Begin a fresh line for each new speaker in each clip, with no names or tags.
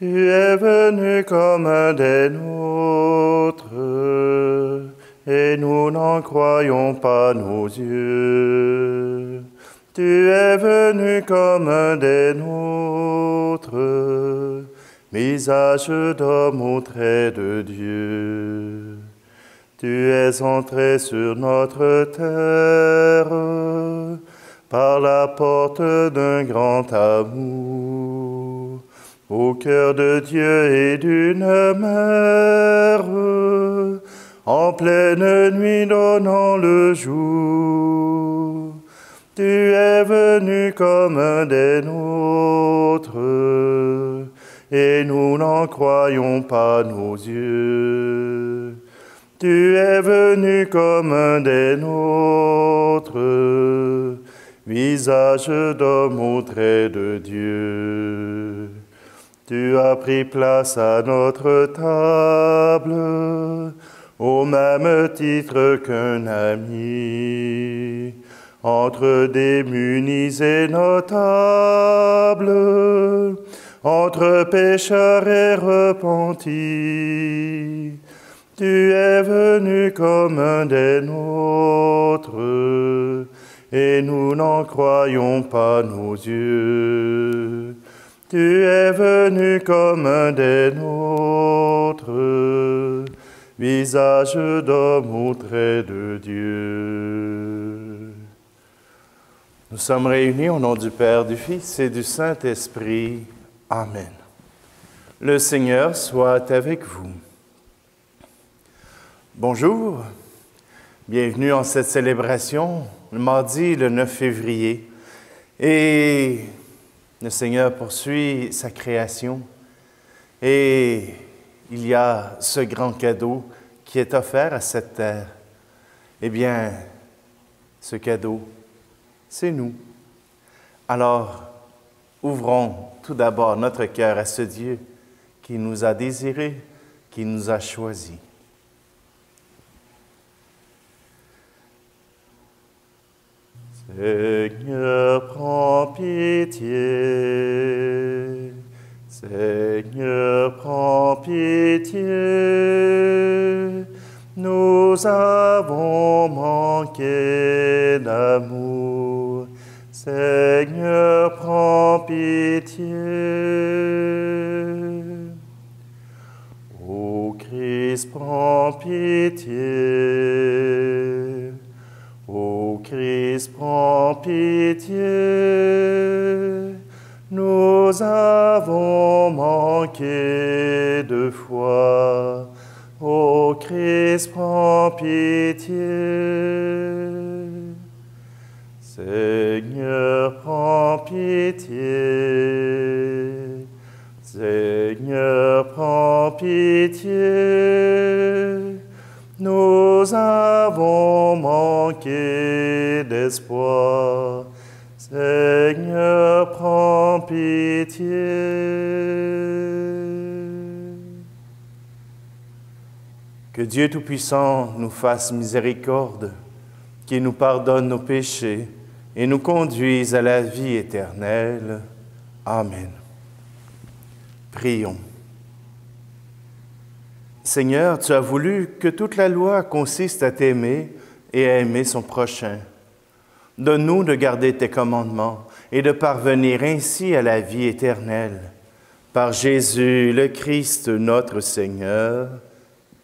Tu es venu comme un des nôtres, et nous n'en croyons pas nos yeux. Tu es venu comme un des nôtres, visage d'homme au trait de Dieu. Tu es entré sur notre terre par la porte d'un grand amour, au cœur de Dieu et d'une mère, en pleine nuit donnant le jour. Tu es venu comme un des nôtres, et nous n'en croyons pas nos yeux. Tu es venu comme un des nôtres, visage d'homme au trait de Dieu. Tu as pris place à notre table, au même titre qu'un ami, entre démunis et notables, entre pécheurs et repentis. Tu es venu comme un des nôtres, et nous n'en croyons pas nos yeux. Tu es venu comme un des nôtres, visage d'homme au trait de Dieu. Nous sommes réunis au nom du Père, du Fils et du Saint-Esprit. Amen. Le Seigneur soit avec vous. Bonjour, bienvenue en cette célébration, le mardi, le 9 février. Et le Seigneur poursuit sa création. Et il y a ce grand cadeau qui est offert à cette terre. Eh bien, ce cadeau, c'est nous. Alors, ouvrons tout d'abord notre cœur à ce Dieu qui nous a désirés, qui nous a choisis. Seigneur, prends pitié. Seigneur, prends pitié. Nous avons manqué d'amour. Seigneur, prends pitié. Ô Christ, prends pitié. Ô Christ, prends pitié. Nous avons manqué de foi. Ô Christ, prends pitié. Seigneur, prends pitié. Seigneur, prends pitié. Nous avons manqué d'espoir. Seigneur, prends pitié. Que Dieu Tout-Puissant nous fasse miséricorde, qu'il nous pardonne nos péchés et nous conduise à la vie éternelle. Amen. Prions. Seigneur, tu as voulu que toute la loi consiste à t'aimer et à aimer son prochain. Donne-nous de garder tes commandements et de parvenir ainsi à la vie éternelle. Par Jésus, le Christ, notre Seigneur.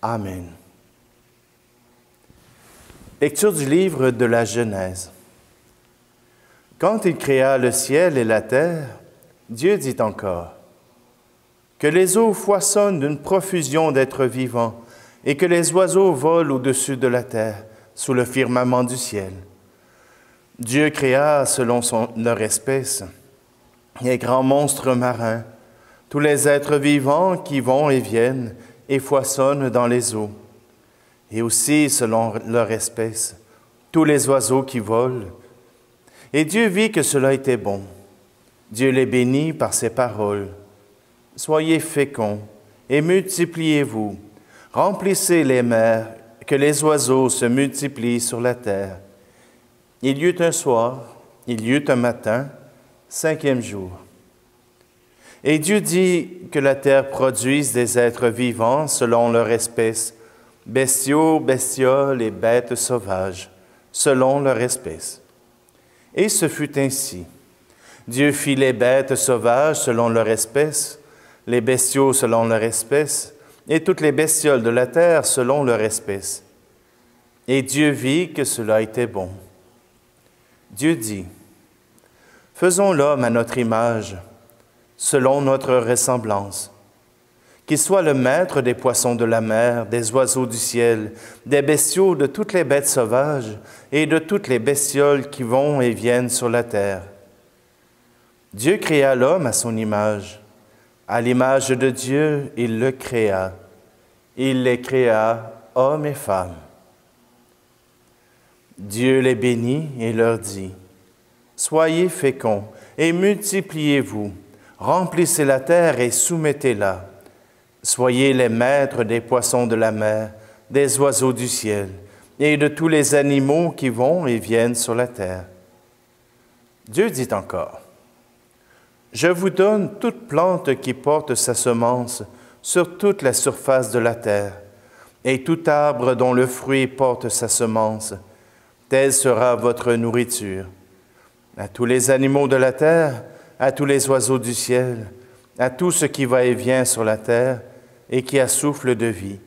Amen. Lecture du livre de la Genèse. Quand il créa le ciel et la terre, Dieu dit encore: que les eaux foisonnent d'une profusion d'êtres vivants et que les oiseaux volent au-dessus de la terre, sous le firmament du ciel. Dieu créa selon leur espèce les grands monstres marins, tous les êtres vivants qui vont et viennent et foisonnent dans les eaux, et aussi selon leur espèce, tous les oiseaux qui volent. Et Dieu vit que cela était bon. Dieu les bénit par ses paroles. Soyez féconds et multipliez-vous, remplissez les mers, que les oiseaux se multiplient sur la terre. Il y eut un soir, il y eut un matin, 5e jour. Et Dieu dit que la terre produise des êtres vivants selon leur espèce, bestiaux, bestioles et bêtes sauvages, selon leur espèce. Et ce fut ainsi. Dieu fit les bêtes sauvages selon leur espèce, les bestiaux selon leur espèce, et toutes les bestioles de la terre selon leur espèce. Et Dieu vit que cela était bon. Dieu dit, « Faisons l'homme à notre image, selon notre ressemblance, qu'il soit le maître des poissons de la mer, des oiseaux du ciel, des bestiaux, de toutes les bêtes sauvages et de toutes les bestioles qui vont et viennent sur la terre. » Dieu créa l'homme à son image. À l'image de Dieu, il le créa. Il les créa, hommes et femmes. Dieu les bénit et leur dit, « Soyez féconds et multipliez-vous, remplissez la terre et soumettez-la. Soyez les maîtres des poissons de la mer, des oiseaux du ciel et de tous les animaux qui vont et viennent sur la terre. » Dieu dit encore, « Je vous donne toute plante qui porte sa semence sur toute la surface de la terre, et tout arbre dont le fruit porte sa semence. Telle sera votre nourriture. À tous les animaux de la terre, à tous les oiseaux du ciel, à tout ce qui va et vient sur la terre et qui a souffle de vie,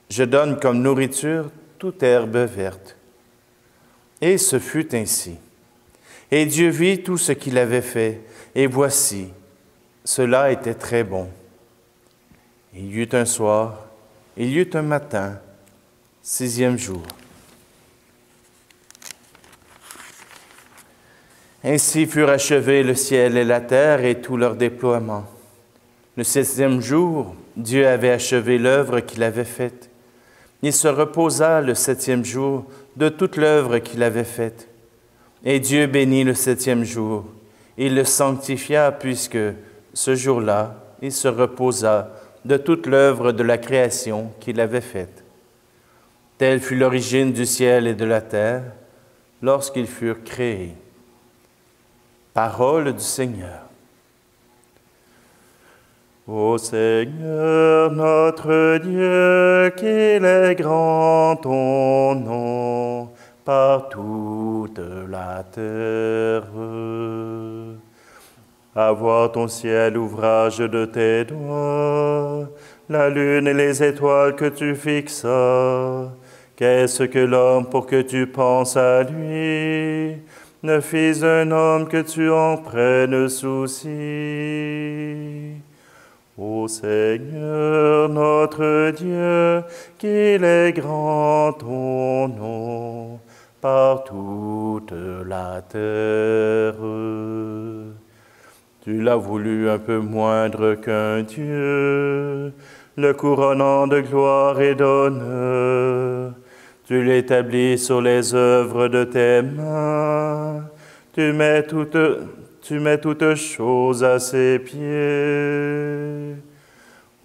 je donne comme nourriture toute herbe verte. » Et ce fut ainsi. Et Dieu vit tout ce qu'il avait fait, et voici, cela était très bon. Il y eut un soir, il y eut un matin, 6e jour. Ainsi furent achevés le ciel et la terre et tout leur déploiement. Le 7e jour, Dieu avait achevé l'œuvre qu'il avait faite. Il se reposa le 7e jour de toute l'œuvre qu'il avait faite. Et Dieu bénit le 7e jour. Il le sanctifia puisque, ce jour-là, il se reposa de toute l'œuvre de la création qu'il avait faite. Telle fut l'origine du ciel et de la terre lorsqu'ils furent créés. Parole du Seigneur. Ô Seigneur notre Dieu, qu'il est grand ton nom par toute la terre. À voir ton ciel, ouvrage de tes doigts, la lune et les étoiles que tu fixas. Qu'est-ce que l'homme pour que tu penses à lui? Ne fils d'un homme que tu en prennes souci. Ô Seigneur notre Dieu, qu'il est grand ton nom par toute la terre. Tu l'as voulu un peu moindre qu'un Dieu, le couronnant de gloire et d'honneur. Tu l'établis sur les œuvres de tes mains. Tu mets toutes choses à ses pieds.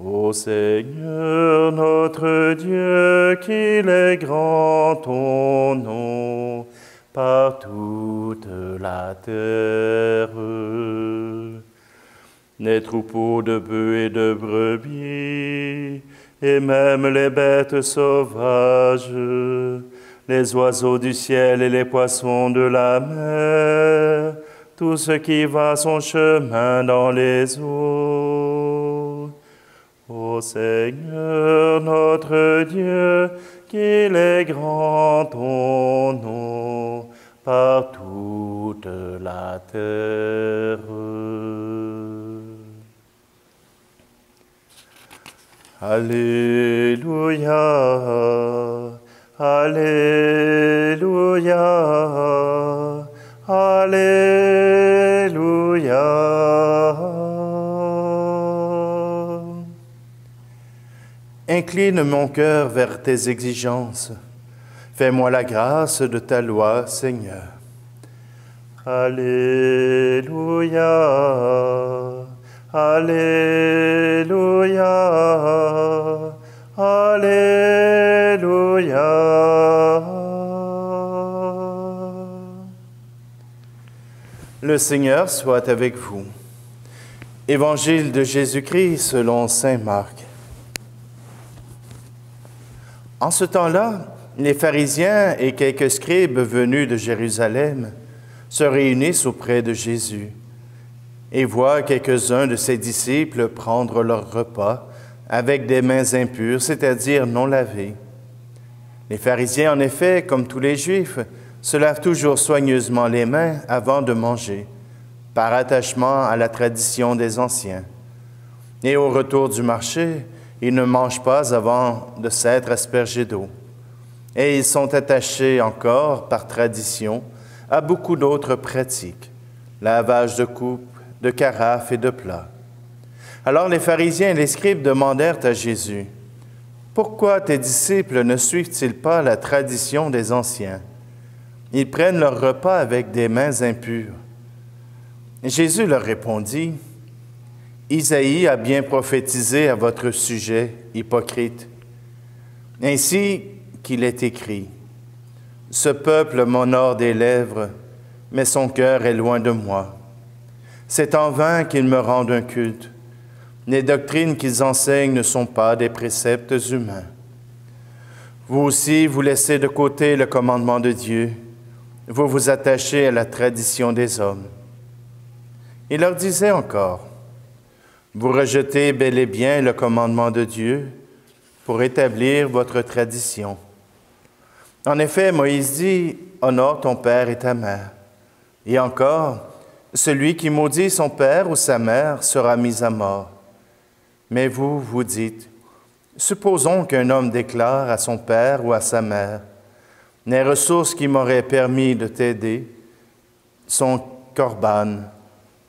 Ô Seigneur notre Dieu, qu'il est grand ton nom par toute la terre. Les troupeaux de bœufs et de brebis, et même les bêtes sauvages, les oiseaux du ciel et les poissons de la mer, tout ce qui va son chemin dans les eaux. Ô Seigneur notre Dieu, qu'il est grand ton nom par toute la terre. Alléluia, Alléluia, Alléluia. Incline mon cœur vers tes exigences. Fais-moi la grâce de ta loi, Seigneur. Alléluia, Alléluia, Alléluia. Le Seigneur soit avec vous. Évangile de Jésus-Christ selon saint Marc. En ce temps-là, les pharisiens et quelques scribes venus de Jérusalem se réunissent auprès de Jésus et voient quelques-uns de ses disciples prendre leur repas avec des mains impures, c'est-à-dire non lavées. Les pharisiens, en effet, comme tous les Juifs, se lavent toujours soigneusement les mains avant de manger, par attachement à la tradition des anciens. Et au retour du marché, ils ne mangent pas avant de s'être aspergés d'eau. Et ils sont attachés encore, par tradition, à beaucoup d'autres pratiques, lavage de coupes, de carafes et de plats. Alors les pharisiens et les scribes demandèrent à Jésus, « Pourquoi tes disciples ne suivent-ils pas la tradition des anciens? Ils prennent leur repas avec des mains impures. » Jésus leur répondit, « Isaïe a bien prophétisé à votre sujet, hypocrite. Ainsi qu'il est écrit, « Ce peuple m'honore des lèvres, mais son cœur est loin de moi. C'est en vain qu'ils me rendent un culte. Les doctrines qu'ils enseignent ne sont pas des préceptes humains. Vous aussi, vous laissez de côté le commandement de Dieu. Vous vous attachez à la tradition des hommes. » Il leur disait encore, « Vous rejetez bel et bien le commandement de Dieu pour établir votre tradition. En effet, Moïse dit, « Honore ton père et ta mère. » Et encore, « Celui qui maudit son père ou sa mère sera mis à mort. » Mais vous, vous dites, « Supposons qu'un homme déclare à son père ou à sa mère, « Les ressources qui m'auraient permis de t'aider sont corban,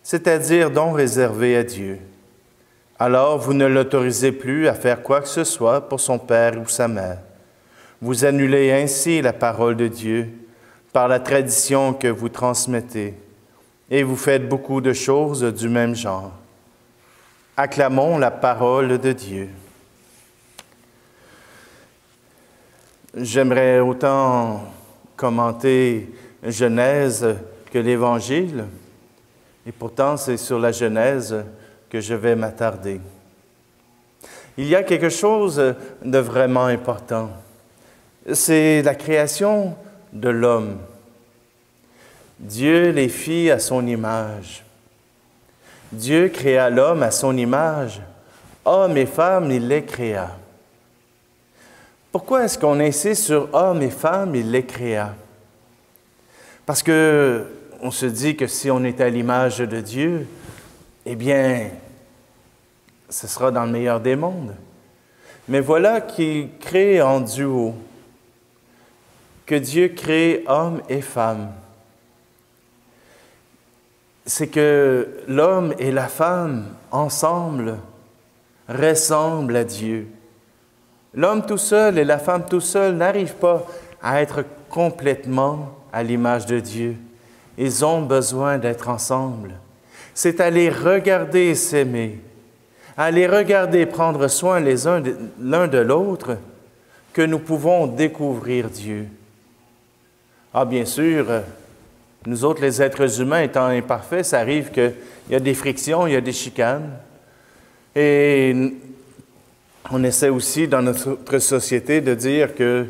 c'est-à-dire dons réservés à Dieu. Alors vous ne l'autorisez plus à faire quoi que ce soit pour son père ou sa mère. Vous annulez ainsi la parole de Dieu par la tradition que vous transmettez, et vous faites beaucoup de choses du même genre. Acclamons la parole de Dieu. » J'aimerais autant commenter Genèse que l'Évangile, et pourtant c'est sur la Genèse que je vais m'attarder. Il y a quelque chose de vraiment important. C'est la création de l'homme. Dieu les fit à son image. Dieu créa l'homme à son image. Hommes et femmes, il les créa. Pourquoi est-ce qu'on insiste sur hommes et femmes, il les créa? Parce que on se dit que si on est à l'image de Dieu, eh bien, ce sera dans le meilleur des mondes. Mais voilà qu'il crée en duo, que Dieu crée hommes et femmes. C'est que l'homme et la femme, ensemble, ressemblent à Dieu. L'homme tout seul et la femme tout seul n'arrivent pas à être complètement à l'image de Dieu. Ils ont besoin d'être ensemble. C'est à les regarder s'aimer, à les regarder prendre soin l'un de l'autre, que nous pouvons découvrir Dieu. Ah, bien sûr, nous autres, les êtres humains étant imparfaits, ça arrive qu'il y a des frictions, il y a des chicanes. Et on essaie aussi dans notre société de dire que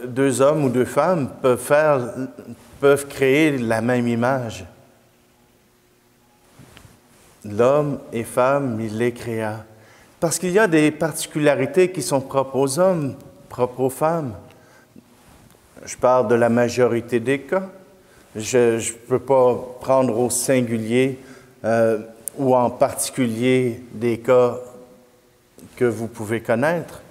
deux hommes ou deux femmes peuvent créer la même image. L'homme et femme, il les créa. Parce qu'il y a des particularités qui sont propres aux hommes, propres aux femmes. Je parle de la majorité des cas. Je ne peux pas prendre au singulier ou en particulier des cas que vous pouvez connaître.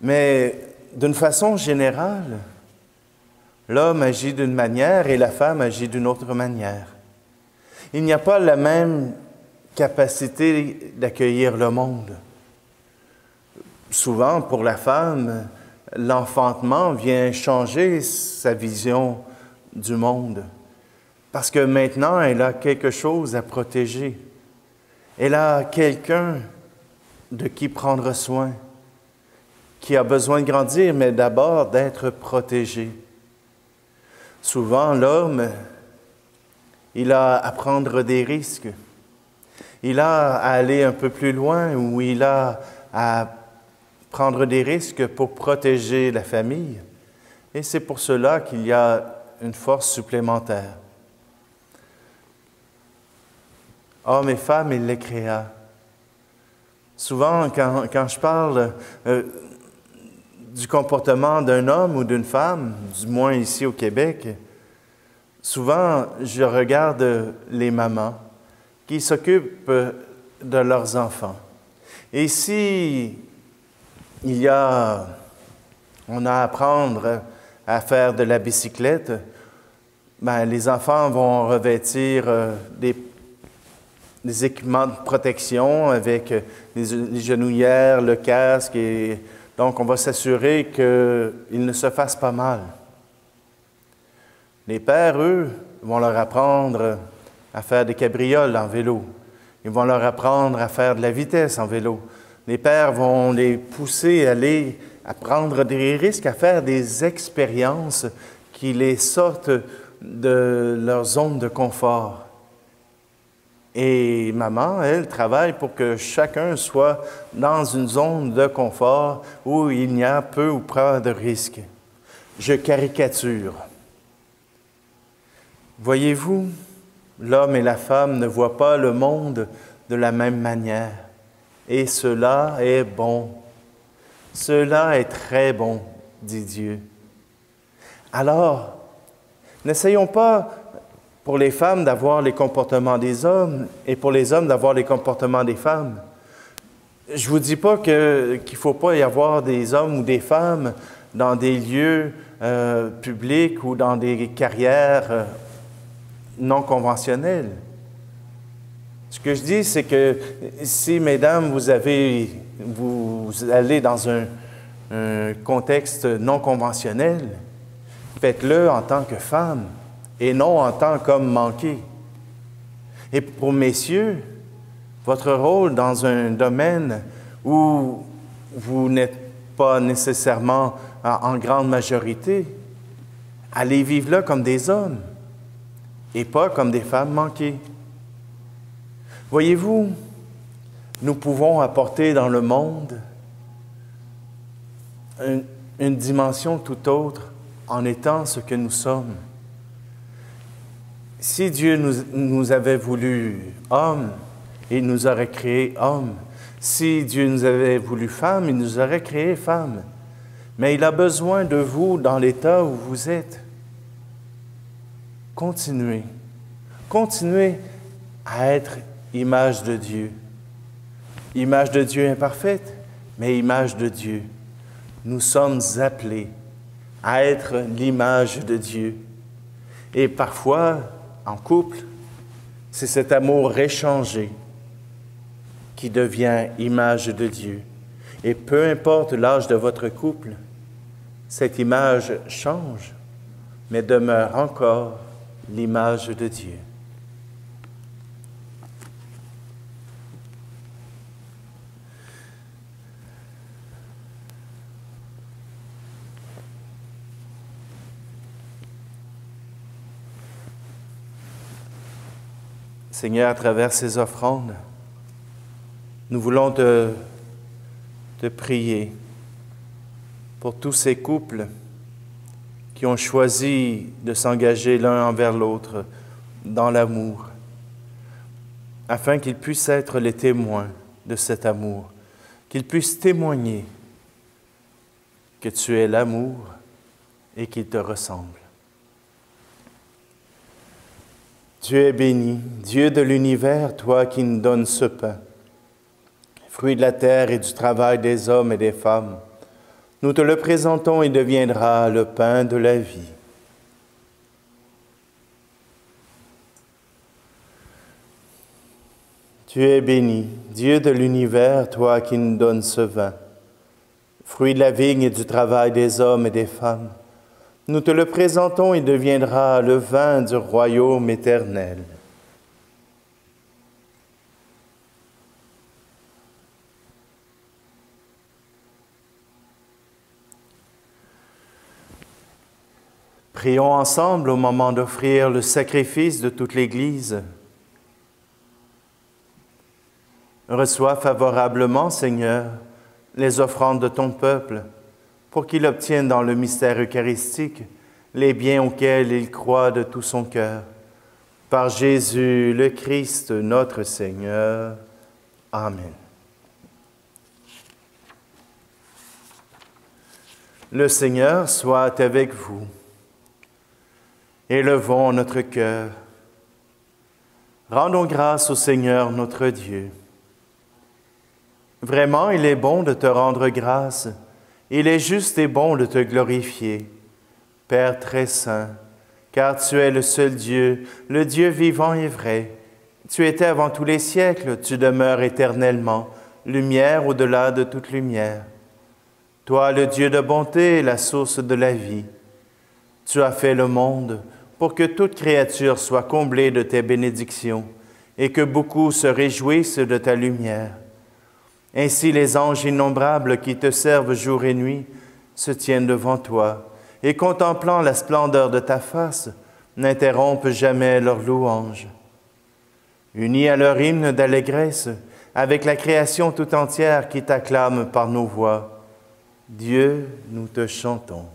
Mais d'une façon générale, l'homme agit d'une manière et la femme agit d'une autre manière. Il n'y a pas la même capacité d'accueillir le monde. Souvent, pour la femme, l'enfantement vient changer sa vision du monde. Parce que maintenant, elle a quelque chose à protéger. Elle a quelqu'un de qui prendre soin, qui a besoin de grandir, mais d'abord d'être protégé. Souvent, l'homme, il a à prendre des risques. Il a à aller un peu plus loin ou il a à prendre des risques pour protéger la famille. Et c'est pour cela qu'il y a une force supplémentaire. Hommes et femmes, il les créa. Souvent, quand je parle du comportement d'un homme ou d'une femme, du moins ici au Québec, souvent, je regarde les mamans qui s'occupent de leurs enfants. Et si on a à apprendre à faire de la bicyclette, ben, les enfants vont revêtir des équipements de protection avec les genouillères, le casque, et donc on va s'assurer qu'ils ne se fassent pas mal. Les pères, eux, vont leur apprendre à faire des cabrioles en vélo. Ils vont leur apprendre à faire de la vitesse en vélo. Les pères vont les pousser à prendre des risques, à faire des expériences qui les sortent de leur zone de confort. Et maman, elle, travaille pour que chacun soit dans une zone de confort où il n'y a peu ou pas de risques. Je caricature. Voyez-vous, l'homme et la femme ne voient pas le monde de la même manière. Et cela est bon. Cela est très bon, dit Dieu. Alors, n'essayons pas pour les femmes d'avoir les comportements des hommes et pour les hommes d'avoir les comportements des femmes. Je ne vous dis pas qu'il ne faut pas y avoir des hommes ou des femmes dans des lieux publics ou dans des carrières non conventionnelles. Ce que je dis, c'est que si, mesdames, vous allez dans un contexte non conventionnel, faites-le en tant que femme et non en tant qu'homme manqué. Et pour messieurs, votre rôle dans un domaine où vous n'êtes pas nécessairement en grande majorité, allez vivre là comme des hommes et pas comme des femmes manquées. Voyez-vous, nous pouvons apporter dans le monde une dimension tout autre en étant ce que nous sommes. Si Dieu nous avait voulu hommes, il nous aurait créés hommes. Si Dieu nous avait voulu femmes, il nous aurait créés femmes. Mais il a besoin de vous dans l'état où vous êtes. Continuez. Continuez à être image de Dieu. Image de Dieu imparfaite, mais image de Dieu. Nous sommes appelés à être l'image de Dieu. Et parfois, en couple, c'est cet amour échangé qui devient image de Dieu. Et peu importe l'âge de votre couple, cette image change, mais demeure encore l'image de Dieu. Seigneur, à travers ces offrandes, nous voulons te prier pour tous ces couples qui ont choisi de s'engager l'un envers l'autre dans l'amour, afin qu'ils puissent être les témoins de cet amour, qu'ils puissent témoigner que tu es l'amour et qu'ils te ressemblent. Dieu est béni, Dieu de l'univers, toi qui nous donnes ce pain, fruit de la terre et du travail des hommes et des femmes. Nous te le présentons et deviendra le pain de la vie. Tu es béni, Dieu de l'univers, toi qui nous donnes ce vin, fruit de la vigne et du travail des hommes et des femmes. Nous te le présentons et deviendra le vin du royaume éternel. Prions ensemble au moment d'offrir le sacrifice de toute l'Église. Reçois favorablement, Seigneur, les offrandes de ton peuple, pour qu'il obtienne dans le mystère eucharistique les biens auxquels il croit de tout son cœur. Par Jésus le Christ, notre Seigneur. Amen. Le Seigneur soit avec vous. Élevons notre cœur. Rendons grâce au Seigneur notre Dieu. Vraiment, il est bon de te rendre grâce. Il est juste et bon de te glorifier, Père très saint, car tu es le seul Dieu, le Dieu vivant et vrai. Tu étais avant tous les siècles, tu demeures éternellement, lumière au-delà de toute lumière. Toi, le Dieu de bonté, la source de la vie. Tu as fait le monde pour que toute créature soit comblée de tes bénédictions et que beaucoup se réjouissent de ta lumière. Ainsi les anges innombrables qui te servent jour et nuit se tiennent devant toi et contemplant la splendeur de ta face, n'interrompent jamais leur louange. Unis à leur hymne d'allégresse, avec la création tout entière qui t'acclame par nos voix, Dieu, nous te chantons.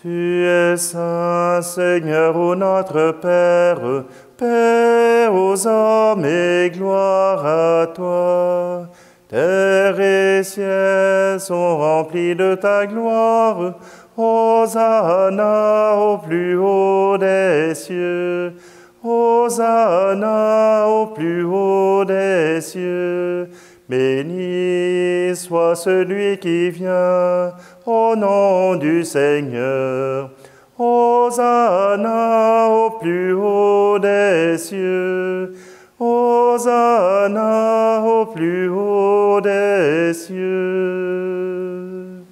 Tu es saint, Seigneur, ô notre Père, Père aux hommes et gloire à toi. Terre et ciel sont remplis de ta gloire. Hosanna au plus haut des cieux. Hosanna au plus haut des cieux. Béni soit celui qui vient au nom du Seigneur. Hosanna au plus haut des cieux. Hosanna au plus haut des cieux.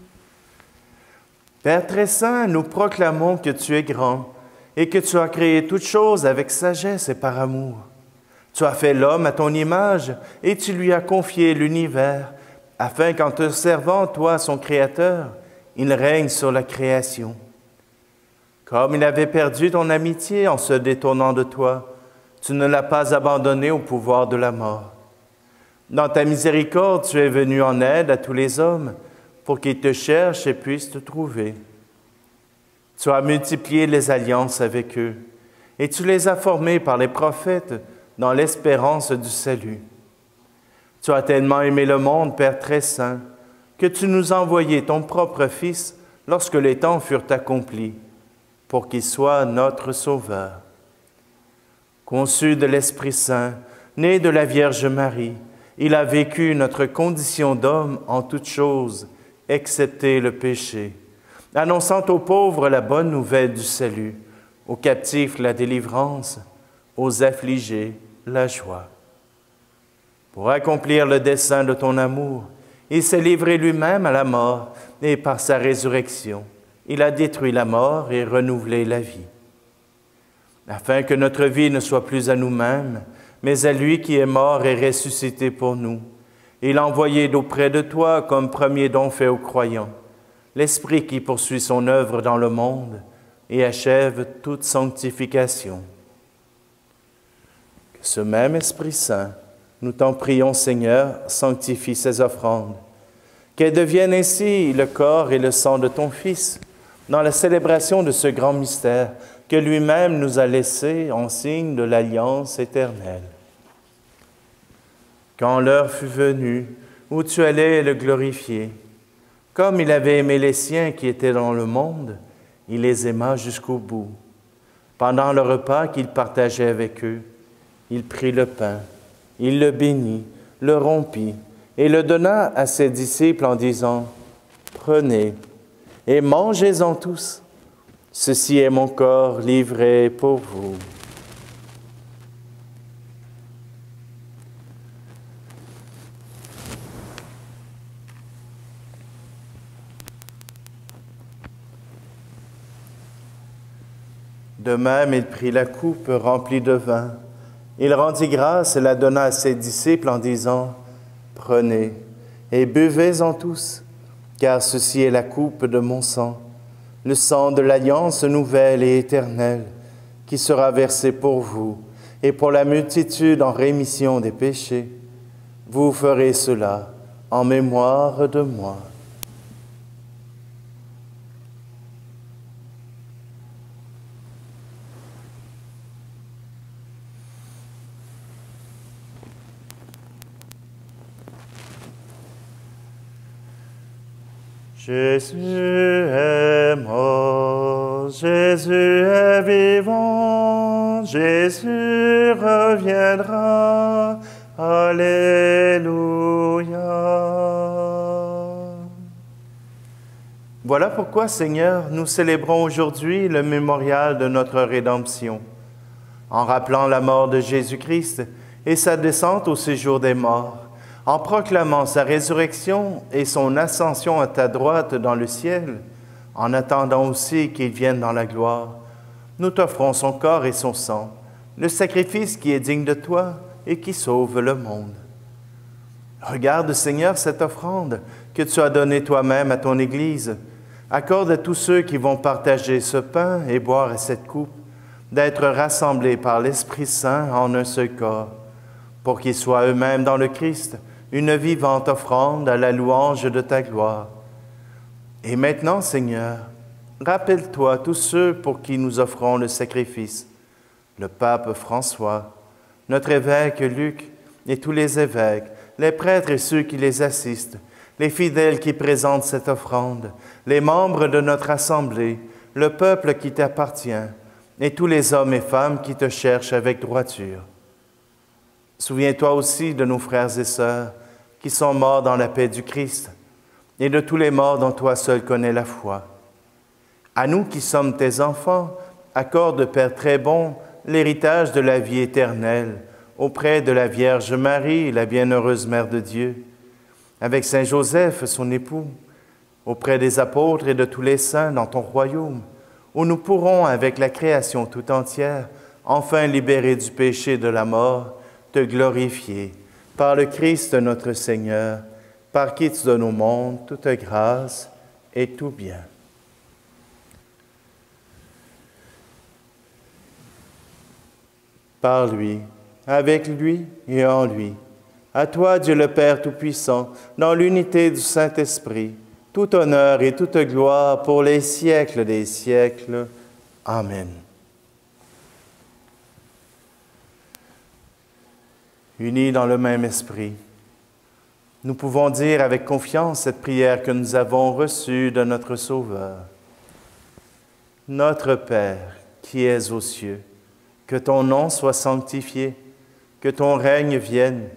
Père très saint, nous proclamons que tu es grand et que tu as créé toutes choses avec sagesse et par amour. Tu as fait l'homme à ton image et tu lui as confié l'univers, afin qu'en te servant, toi, son Créateur, il règne sur la création. Comme il avait perdu ton amitié en se détournant de toi, tu ne l'as pas abandonné au pouvoir de la mort. Dans ta miséricorde, tu es venu en aide à tous les hommes pour qu'ils te cherchent et puissent te trouver. Tu as multiplié les alliances avec eux et tu les as formées par les prophètes dans l'espérance du salut. Tu as tellement aimé le monde, Père très saint, que tu nous as envoyé ton propre Fils lorsque les temps furent accomplis, pour qu'il soit notre Sauveur. Conçu de l'Esprit Saint, né de la Vierge Marie, il a vécu notre condition d'homme en toutes choses, excepté le péché, annonçant aux pauvres la bonne nouvelle du salut, aux captifs la délivrance, aux affligés la joie. Pour accomplir le dessein de ton amour, il s'est livré lui-même à la mort et par sa résurrection, il a détruit la mort et renouvelé la vie. Afin que notre vie ne soit plus à nous-mêmes, mais à lui qui est mort et ressuscité pour nous, il a envoyé d'auprès de toi comme premier don fait aux croyants, l'Esprit qui poursuit son œuvre dans le monde et achève toute sanctification. Que ce même Esprit Saint, nous t'en prions, Seigneur, sanctifie ces offrandes, qu'elles deviennent ainsi le corps et le sang de ton Fils, dans la célébration de ce grand mystère que lui-même nous a laissé en signe de l'alliance éternelle. Quand l'heure fut venue où tu allais le glorifier, comme il avait aimé les siens qui étaient dans le monde, il les aima jusqu'au bout. Pendant le repas qu'il partageait avec eux, il prit le pain, il le bénit, le rompit et le donna à ses disciples en disant « Prenez et mangez-en tous. Ceci est mon corps livré pour vous. » De même, il prit la coupe remplie de vin. Il rendit grâce et la donna à ses disciples en disant « Prenez et buvez-en tous, car ceci est la coupe de mon sang, le sang de l'alliance nouvelle et éternelle, qui sera versé pour vous et pour la multitude en rémission des péchés, vous ferez cela en mémoire de moi. Jésus est mort, Jésus est vivant, Jésus reviendra. Alléluia. Voilà pourquoi, Seigneur, nous célébrons aujourd'hui le mémorial de notre rédemption, en rappelant la mort de Jésus-Christ et sa descente au séjour des morts, en proclamant sa résurrection et son ascension à ta droite dans le ciel, en attendant aussi qu'il vienne dans la gloire. Nous t'offrons son corps et son sang, le sacrifice qui est digne de toi et qui sauve le monde. Regarde, Seigneur, cette offrande que tu as donnée toi-même à ton Église. Accorde à tous ceux qui vont partager ce pain et boire cette coupe d'être rassemblés par l'Esprit Saint en un seul corps, pour qu'ils soient eux-mêmes dans le Christ une vivante offrande à la louange de ta gloire. Et maintenant, Seigneur, rappelle-toi tous ceux pour qui nous offrons le sacrifice, le pape François, notre évêque Luc et tous les évêques, les prêtres et ceux qui les assistent, les fidèles qui présentent cette offrande, les membres de notre assemblée, le peuple qui t'appartient, et tous les hommes et femmes qui te cherchent avec droiture. Souviens-toi aussi de nos frères et sœurs qui sont morts dans la paix du Christ, et de tous les morts dont toi seul connais la foi. À nous qui sommes tes enfants, accorde, Père très bon, l'héritage de la vie éternelle auprès de la Vierge Marie, la bienheureuse Mère de Dieu, avec Saint Joseph, son époux, auprès des apôtres et de tous les saints dans ton royaume, où nous pourrons, avec la création tout entière, enfin libérés du péché de la mort, te glorifier par le Christ notre Seigneur, par qui tu donnes au monde toute grâce et tout bien. Par lui, avec lui et en lui, à toi, Dieu le Père Tout-Puissant, dans l'unité du Saint-Esprit, tout honneur et toute gloire pour les siècles des siècles. Amen. Unis dans le même esprit, nous pouvons dire avec confiance cette prière que nous avons reçue de notre Sauveur. Notre Père, qui es aux cieux, que ton nom soit sanctifié, que ton règne vienne,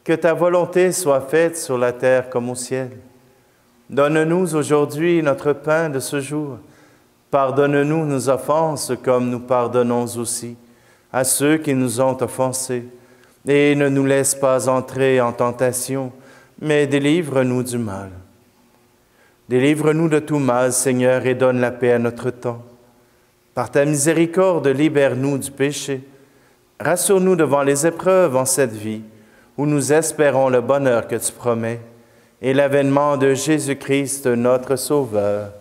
que ta volonté soit faite sur la terre comme au ciel. Donne-nous aujourd'hui notre pain de ce jour. Pardonne-nous nos offenses comme nous pardonnons aussi à ceux qui nous ont offensés. Et ne nous laisse pas entrer en tentation, mais délivre-nous du mal. Délivre-nous de tout mal, Seigneur, et donne la paix à notre temps. Par ta miséricorde, libère-nous du péché. Rassure-nous devant les épreuves en cette vie, où nous espérons le bonheur que tu promets, et l'avènement de Jésus-Christ, notre Sauveur.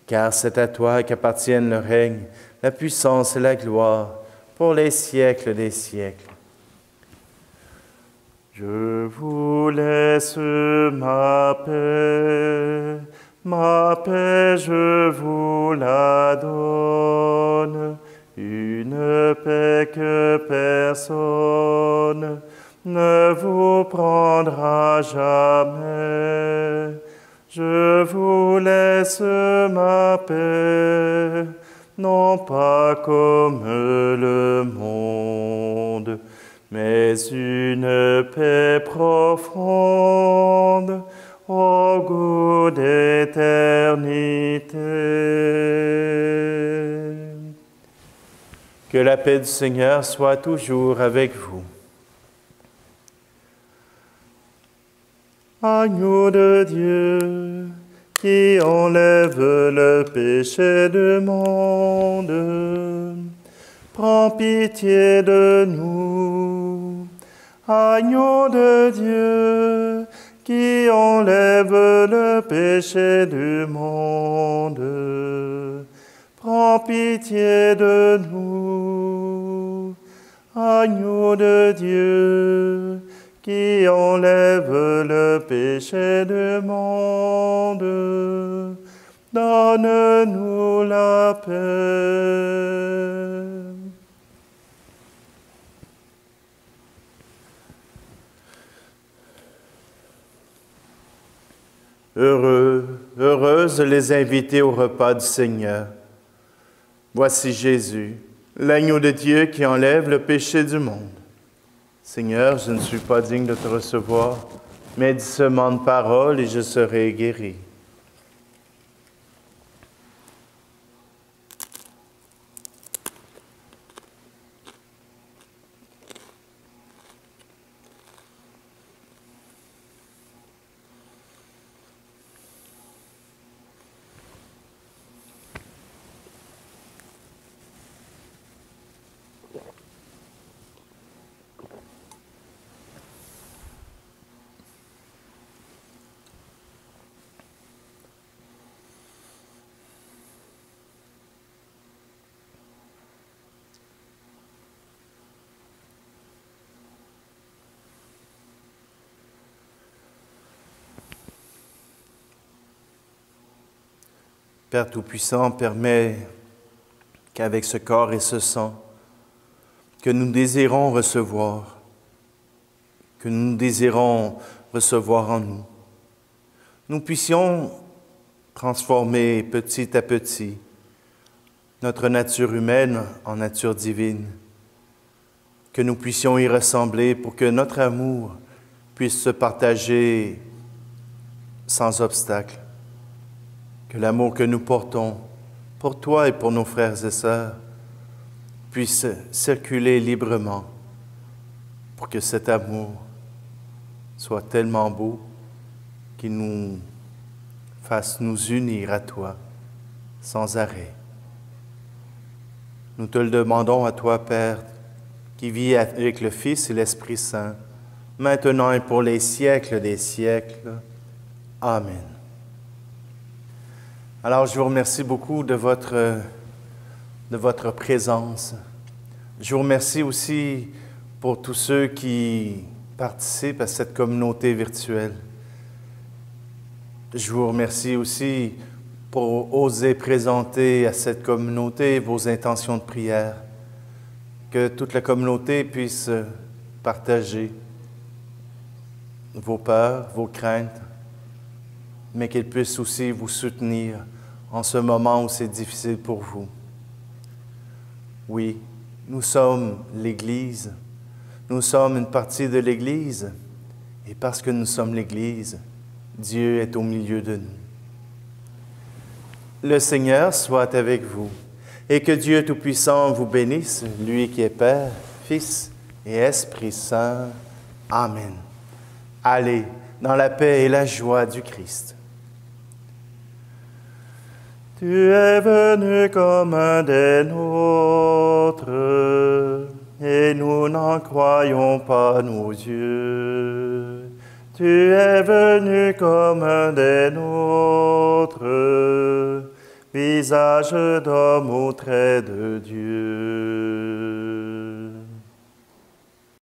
Car c'est à toi qu'appartiennent le règne, la puissance et la gloire, pour les siècles des siècles. Je vous laisse ma paix je vous la donne, une paix que personne ne vous prendra jamais. Je vous laisse ma paix, non pas comme le monde, mais une paix profonde, au goût d'éternité. Que la paix du Seigneur soit toujours avec vous. Agneau de Dieu, qui enlève le péché du monde, prends pitié de nous. Agneau de Dieu, qui enlève le péché du monde, prends pitié de nous. Agneau de Dieu, qui enlève le péché du monde, donne-nous la paix. Heureuses les invités au repas du Seigneur. Voici Jésus, l'agneau de Dieu qui enlève le péché du monde. Seigneur, je ne suis pas digne de te recevoir, mais dis seulement une parole et je serai guéri. Père Tout-Puissant, permets qu'avec ce corps et ce sang que nous désirons recevoir en nous, nous puissions transformer petit à petit notre nature humaine en nature divine, que nous puissions y ressembler pour que notre amour puisse se partager sans obstacle, que l'amour que nous portons pour toi et pour nos frères et sœurs puisse circuler librement pour que cet amour soit tellement beau qu'il nous fasse nous unir à toi sans arrêt. Nous te le demandons à toi, Père, qui vis avec le Fils et l'Esprit Saint, maintenant et pour les siècles des siècles. Amen. Alors, je vous remercie beaucoup de votre présence. Je vous remercie aussi pour tous ceux qui participent à cette communauté virtuelle. Je vous remercie aussi pour oser présenter à cette communauté vos intentions de prière, que toute la communauté puisse partager vos peurs, vos craintes, mais qu'elle puisse aussi vous soutenir en ce moment où c'est difficile pour vous. Oui, nous sommes l'Église, nous sommes une partie de l'Église, et parce que nous sommes l'Église, Dieu est au milieu de nous. Le Seigneur soit avec vous, et que Dieu Tout-Puissant vous bénisse, lui qui est Père, Fils et Esprit Saint. Amen. Allez dans la paix et la joie du Christ. Tu es venu comme un des nôtres, et nous n'en croyons pas nos yeux. Tu es venu comme un des nôtres, visage d'homme au trait de Dieu.